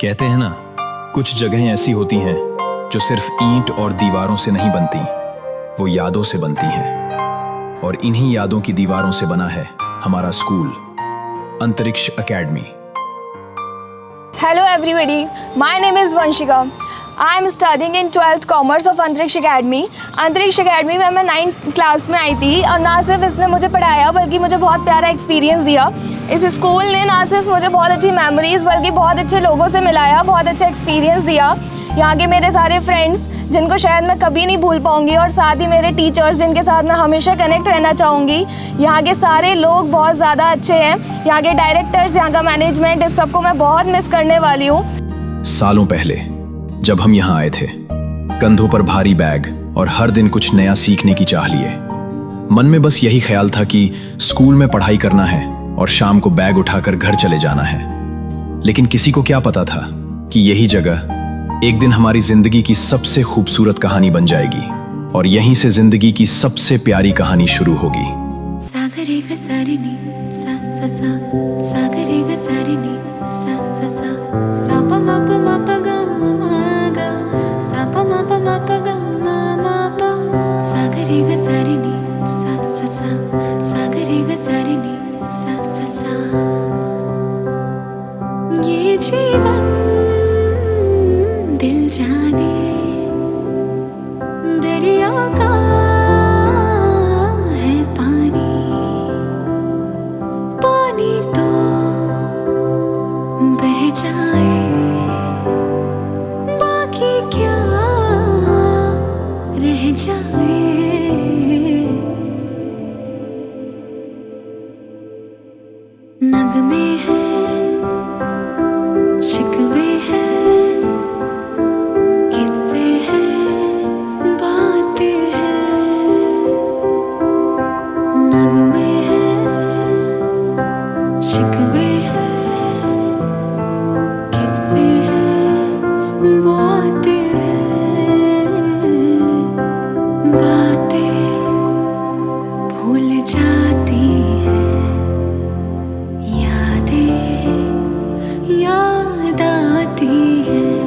कहते हैं ना, कुछ जगहें ऐसी होती हैं जो सिर्फ ईंट और दीवारों से नहीं बनती, वो यादों से बनती हैं। और इन्हीं यादों की दीवारों से बना है हमारा स्कूल, अंतरिक्ष academy. Hello everybody, my name is Vanshika. I am studying in 12th Commerce of अंतरिक्ष एकेडमी। अंतरिक्ष एकेडमी में मैं 9th क्लास में आई थी और ना सिर्फ इसने मुझे पढ़ाया बल्कि मुझे बहुत प्यारा एक्सपीरियंस दिया। इस स्कूल ने ना सिर्फ मुझे बहुत अच्छी मेमोरीज़ बल्कि बहुत अच्छे लोगों से मिलाया, बहुत अच्छा एक्सपीरियंस दिया। यहाँ के मेरे सारे फ्रेंड्स जिनको शायद मैं कभी नहीं भूल पाऊँगी और साथ ही मेरे टीचर्स जिनके साथ मैं हमेशा कनेक्ट रहना चाहूँगी। यहाँ के सारे लोग बहुत ज़्यादा अच्छे हैं, यहाँ के डायरेक्टर्स, यहाँ का मैनेजमेंट, इस सबको मैं बहुत मिस करने वाली हूँ। सालों पहले जब हम यहाँ आए थे, कंधों पर भारी बैग और हर दिन कुछ नया सीखने की चाह लिए, मन में बस यही ख्याल था कि स्कूल में पढ़ाई करना है और शाम को बैग उठाकर घर चले जाना है। लेकिन किसी को क्या पता था कि यही जगह एक दिन हमारी जिंदगी की सबसे खूबसूरत कहानी बन जाएगी और यहीं से जिंदगी की सबसे प्यारी कहानी शुरू होगी। सागरे ग सारिणी सा सा सा, सागरे ग सारिणी सा सा सा, सा प म प म प ग म ग, सा प म प म प ग म प, सागरे ग सारिणी सा सा सा, सागरे ग सारिणी सा सा सा। ये जीवन दिल जाने दरिया का है पानी, पानी तो बह जाए, बाकी क्या रह जाए। नगमे हैं, शिकवे हैं, किस्से हैं, बातें हैं। नगमे हैं, शिकवे हैं, किस्से हैं, बातें हैं। बातें भूल जाती हैं, यादें याद आती हैं।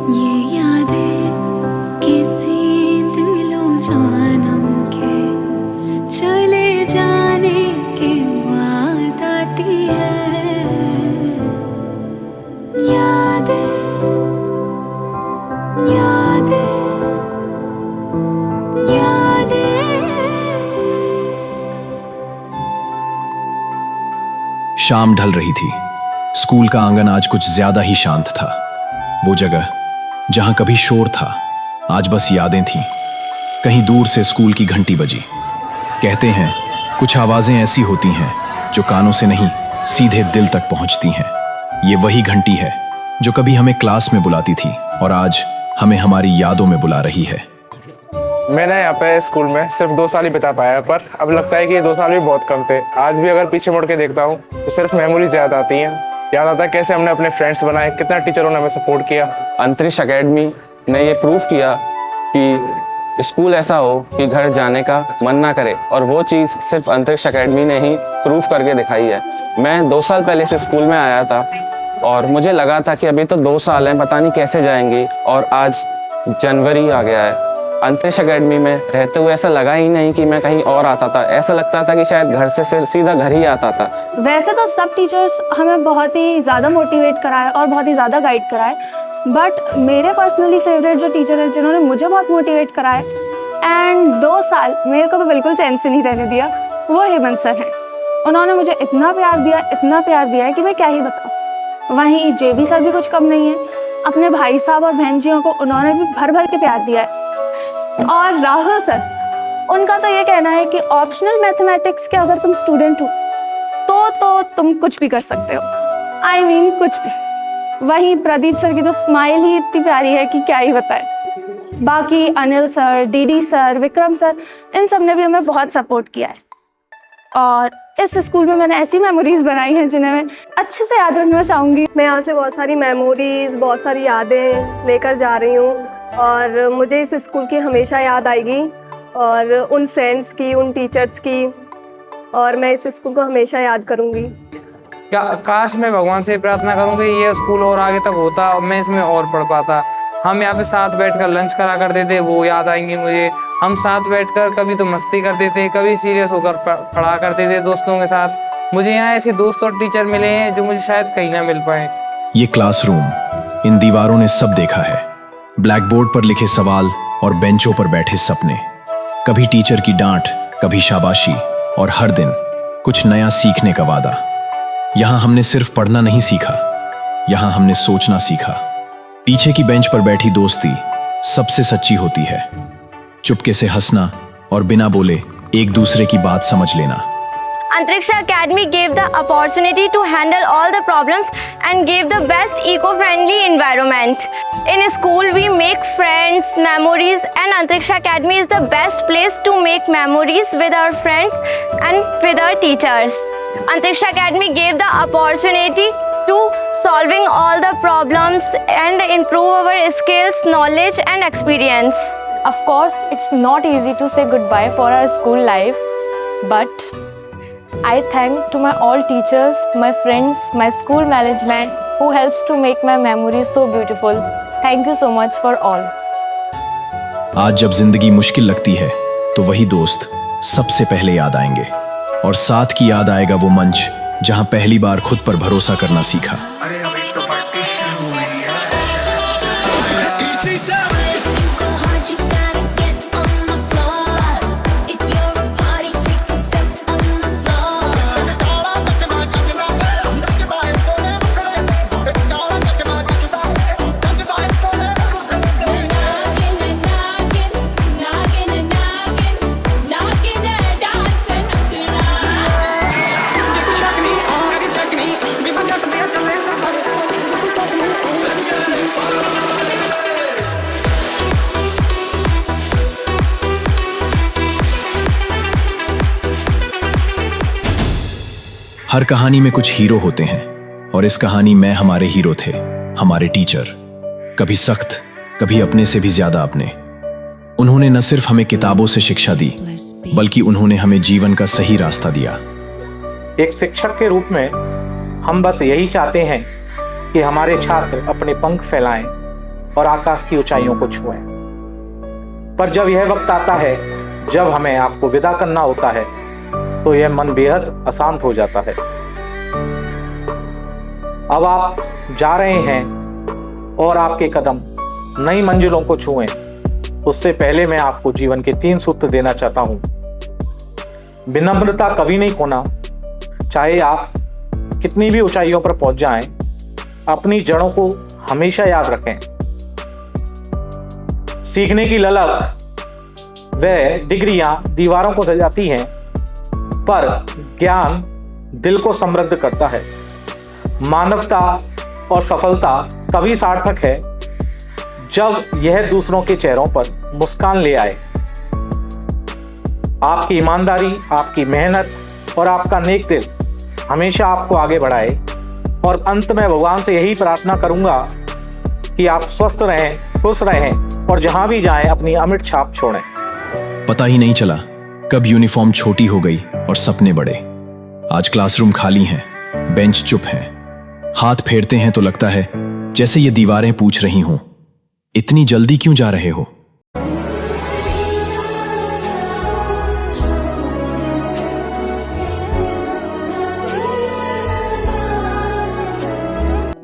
ये यादें किसी दिलो जानम के चले जाने के बाद आती हैं। यादें यादें यादें। शाम ढल रही थी। स्कूल का आंगन आज कुछ ज्यादा ही शांत था। वो जगह जहां कभी शोर था, आज बस यादें थीं। कहीं दूर से स्कूल की घंटी बजी। कहते हैं कुछ आवाजें ऐसी होती हैं जो कानों से नहीं सीधे दिल तक पहुंचती हैं। ये वही घंटी है जो कभी हमें क्लास में बुलाती थी और आज हमें हमारी यादों में बुला रही है। मैंने यहाँ पे स्कूल में सिर्फ 2 साल ही बिता पाया, पर अब लगता है कि ये 2 साल भी बहुत कम थे। आज भी अगर पीछे मुड़ के देखता हूँ तो सिर्फ मेमोरीज याद आती हैं। याद आता है कैसे हमने अपने फ्रेंड्स बनाए, कितना टीचरों ने हमें सपोर्ट किया। अंतरिक्ष एकेडमी ने ये प्रूव किया कि स्कूल ऐसा हो कि घर जाने का मन ना करे, और वो चीज़ सिर्फ अंतरिक्ष एकेडमी ने ही प्रूव करके दिखाई है। मैं 2 साल पहले से स्कूल में आया था और मुझे लगा था कि अभी तो 2 साल हैं, पता नहीं कैसे जाएंगे, और आज जनवरी आ गया है। अंतरिक्ष एकेडमी में रहते हुए ऐसा लगा ही नहीं कि मैं कहीं और आता था। ऐसा लगता था कि शायद घर से सीधा घर ही आता था। वैसे तो सब टीचर्स हमें बहुत ही ज़्यादा मोटिवेट कराए और बहुत ही ज़्यादा गाइड कराए, बट मेरे पर्सनली फेवरेट जो टीचर हैं जिन्होंने मुझे बहुत मोटिवेट कराए एंड 2 साल मेरे को तो बिल्कुल चैन से नहीं रहने दिया, वो हेमंत सर हैं। उन्होंने मुझे इतना प्यार दिया है कि मैं क्या ही बताऊँ। वहीं जेबी सर भी कुछ कम नहीं है, अपने भाई साहब और बहन जियों को उन्होंने भी भर भर के प्यार दिया है। और राहुल सर, उनका तो ये कहना है कि ऑप्शनल मैथमेटिक्स के अगर तुम स्टूडेंट हो तो तुम कुछ भी कर सकते हो। I mean, कुछ भी। वहीं प्रदीप सर की तो स्माइल ही इतनी प्यारी है कि क्या ही बताए। बाकी Anil sir, DD sir, Vikram sir, इन सब ने भी हमें बहुत सपोर्ट किया है। और इस स्कूल में मैंने ऐसी मेमोरीज़ बनाई हैं जिन्हें मैं अच्छे से याद रखना चाहूँगी। मैं यहाँ से बहुत सारी मेमोरीज़, बहुत सारी यादें लेकर जा रही हूँ और मुझे इस स्कूल की हमेशा याद आएगी और उन फ्रेंड्स की, उन टीचर्स की, और मैं इस स्कूल को हमेशा याद करूँगी। काश मैं भगवान से प्रार्थना करूं कि ये स्कूल और आगे तक होता और मैं इसमें और पढ़ पाता। हम यहाँ पे साथ बैठकर लंच करा करते थे, वो याद आएंगे मुझे। हम साथ बैठकर कभी तो मस्ती करते थे, कभी सीरियस होकर पढ़ा करते थे दोस्तों के साथ। मुझे यहाँ ऐसे दोस्त और टीचर मिले हैं जो मुझे शायद कहीं ना मिल पाए। ये क्लासरूम, इन दीवारों ने सब देखा है। ब्लैक बोर्ड पर लिखे सवाल और बेंचों पर बैठे सपने। कभी टीचर की डांट, कभी शाबाशी और हर दिन कुछ नया सीखने का वादा। यहाँ हमने सिर्फ पढ़ना नहीं सीखा, यहाँ हमने सोचना सीखा। पीछे की बेंच पर बैठी दोस्ती सबसे सच्ची होती है। चुपके से हंसना और बिना बोले एक दूसरे की बात समझ लेना। Antariksha Academy gave the opportunity to handle all the problems and gave the best eco-friendly environment. In school we make friends, memories, and Antariksha Academy is the best place to make memories with our friends and with our teachers. Antariksha Academy gave the opportunity to solving all the problems and improve our skills, knowledge, and experience. Of course, it's not easy to say goodbye for our school life, but I thank to my all teachers, my friends, my school management who helps to make my memories so beautiful. Thank you so much for all. आज जब जिंदगी मुश्किल लगती है तो वही दोस्त सबसे पहले याद आएंगे, और साथ की याद आएगा वो मंच जहां पहली बार खुद पर भरोसा करना सीखा। हर कहानी में कुछ हीरो होते हैं, और इस कहानी में हमारे हीरो थे, हमारे टीचर। कभी सख्त, कभी अपने से भी ज्यादा अपने। उन्होंने न सिर्फ हमें किताबों से शिक्षा दी, बल्कि उन्होंने हमें जीवन का सही रास्ता दिया। एक शिक्षक के रूप में हम बस यही चाहते हैं कि हमारे छात्र अपने पंख फैलाएं और आकाश की ऊंचाइयों को छुएं। पर जब यह वक्त आता है जब हमें आपको विदा करना होता है, तो यह मन बेहद अशांत हो जाता है। अब आप जा रहे हैं और आपके कदम नई मंजिलों को छुएं। उससे पहले मैं आपको जीवन के 3 सूत्र देना चाहता हूं। विनम्रता कभी नहीं खोना। चाहे आप कितनी भी ऊंचाइयों पर पहुंच जाएं, अपनी जड़ों को हमेशा याद रखें। सीखने की ललक व डिग्रियां दीवारों को सजाती हैं, पर ज्ञान दिल को समृद्ध करता है। मानवता और सफलता तभी सार्थक है जब यह दूसरों के चेहरों पर मुस्कान ले आए। आपकी ईमानदारी, आपकी मेहनत और आपका नेक दिल हमेशा आपको आगे बढ़ाए। और अंत में भगवान से यही प्रार्थना करूंगा कि आप स्वस्थ रहें, खुश रहें और जहां भी जाएं अपनी अमिट छाप छोड़ें। पता ही नहीं चला कब यूनिफॉर्म छोटी हो गई और सपने बड़े। आज क्लासरूम खाली हैं, बेंच चुप हैं। हाथ फेरते हैं तो लगता है जैसे ये दीवारें पूछ रही हों, इतनी जल्दी क्यों जा रहे हो?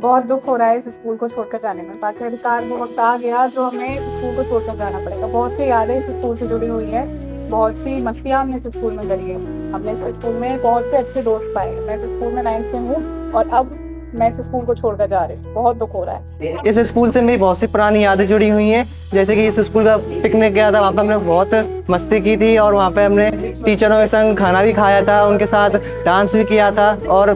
बहुत दुख हो रहा है इस स्कूल को छोड़कर जाने में। बाकी अधिकार वो वक्त आ गया जो हमें स्कूल को छोड़कर जाना पड़ेगा। बहुत सी यादें इस स्कूल से जुड़ी हुई है, बहुत सी मस्तियाँ हमने इस स्कूल में करी है। हमने इस स्कूल में बहुत से अच्छे दोस्त पाए। मैं इस स्कूल में 9th से हूँ और अब मैं इस स्कूल को छोड़कर जा रही हूँ। बहुत दुख हो रहा है। इस स्कूल से मेरी बहुत सी पुरानी यादें जुड़ी हुई हैं। जैसे कि इस स्कूल का पिकनिक गया था, वहाँ पे हमने बहुत मस्ती की थी और वहाँ पे हमने टीचरों के संग खाना भी खाया था, उनके साथ डांस भी किया था और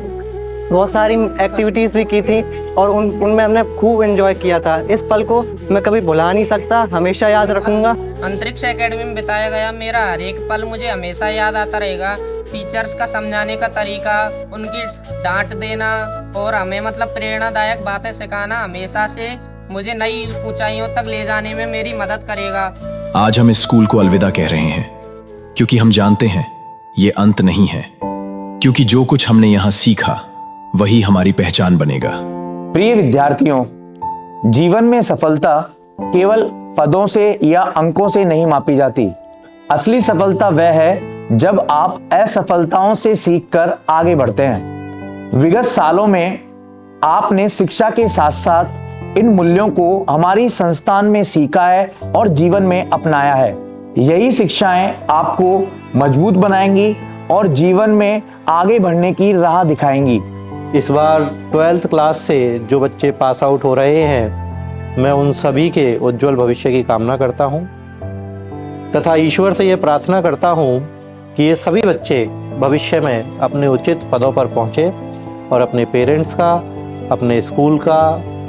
बहुत सारी एक्टिविटीज़ भी की थी और उनमें हमने खूब एंजॉय किया था। इस पल को मैं कभी भुला नहीं सकता, हमेशा याद रखूँगा। अंतरिक्ष एकेडमी में बिताया गया मेरा हर एक पल मुझे हमेशा याद आता रहेगा। टीचर्स का समझाने का तरीका, उनकी डांट देना और हमें मतलब प्रेरणादायक बातें सिखाना हमेशा से मुझे नई ऊंचाइयों तक ले जाने में मेरी मदद करेगा। आज हम इस स्कूल को अलविदा कह रहे हैं, क्योंकि हम जानते हैं ये अंत नहीं है। क्योंकि जो कुछ हमने यहाँ सीखा वही हमारी पहचान बनेगा। प्रिय विद्यार्थियों, जीवन में सफलता केवल पदों से या अंकों से नहीं मापी जाती। असली सफलता वह है जब आप असफलताओं से सीखकर आगे बढ़ते हैं। विगत सालों में आपने शिक्षा के साथ साथ इन मूल्यों को हमारी संस्थान में सीखा है और जीवन में अपनाया है। यही शिक्षाएं आपको मजबूत बनाएंगी और जीवन में आगे बढ़ने की राह दिखाएंगी। इस बार 12th क्लास से जो बच्चे पास आउट हो रहे हैं, मैं उन सभी के उज्जवल भविष्य की कामना करता हूं तथा ईश्वर से ये प्रार्थना करता हूं कि ये सभी बच्चे भविष्य में अपने उचित पदों पर पहुंचे और अपने पेरेंट्स का, अपने स्कूल का,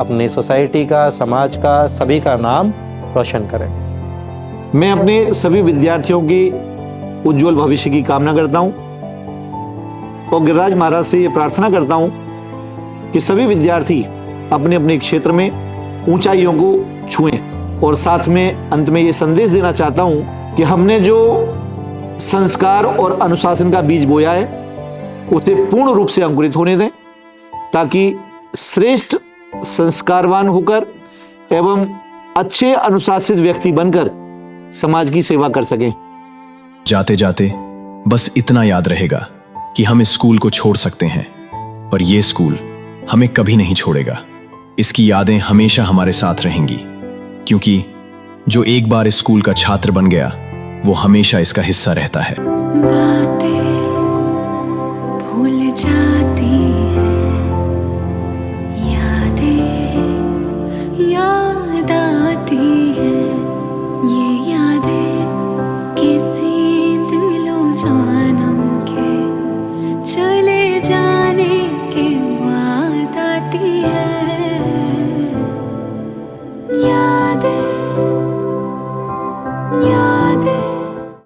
अपने सोसाइटी का, समाज का, सभी का नाम रोशन करें। मैं अपने सभी विद्यार्थियों की उज्जवल भविष्य की कामना करता हूं और गिरिराज महाराज से ये प्रार्थना करता हूं कि सभी विद्यार्थी अपने अपने क्षेत्र में ऊंचाइयों को छुएं। और साथ में अंत में ये संदेश देना चाहता हूं कि हमने जो संस्कार और अनुशासन का बीज बोया है उसे पूर्ण रूप से अंकुरित होने दें, ताकि श्रेष्ठ संस्कारवान होकर एवं अच्छे अनुशासित व्यक्ति बनकर समाज की सेवा कर सकें। जाते जाते बस इतना याद रहेगा कि हम इस स्कूल को छोड़ सकते हैं, पर यह स्कूल हमें कभी नहीं छोड़ेगा। इसकी यादें हमेशा हमारे साथ रहेंगी, क्योंकि जो एक बार इस स्कूल का छात्र बन गया वो हमेशा इसका हिस्सा रहता है। बातें भूल जा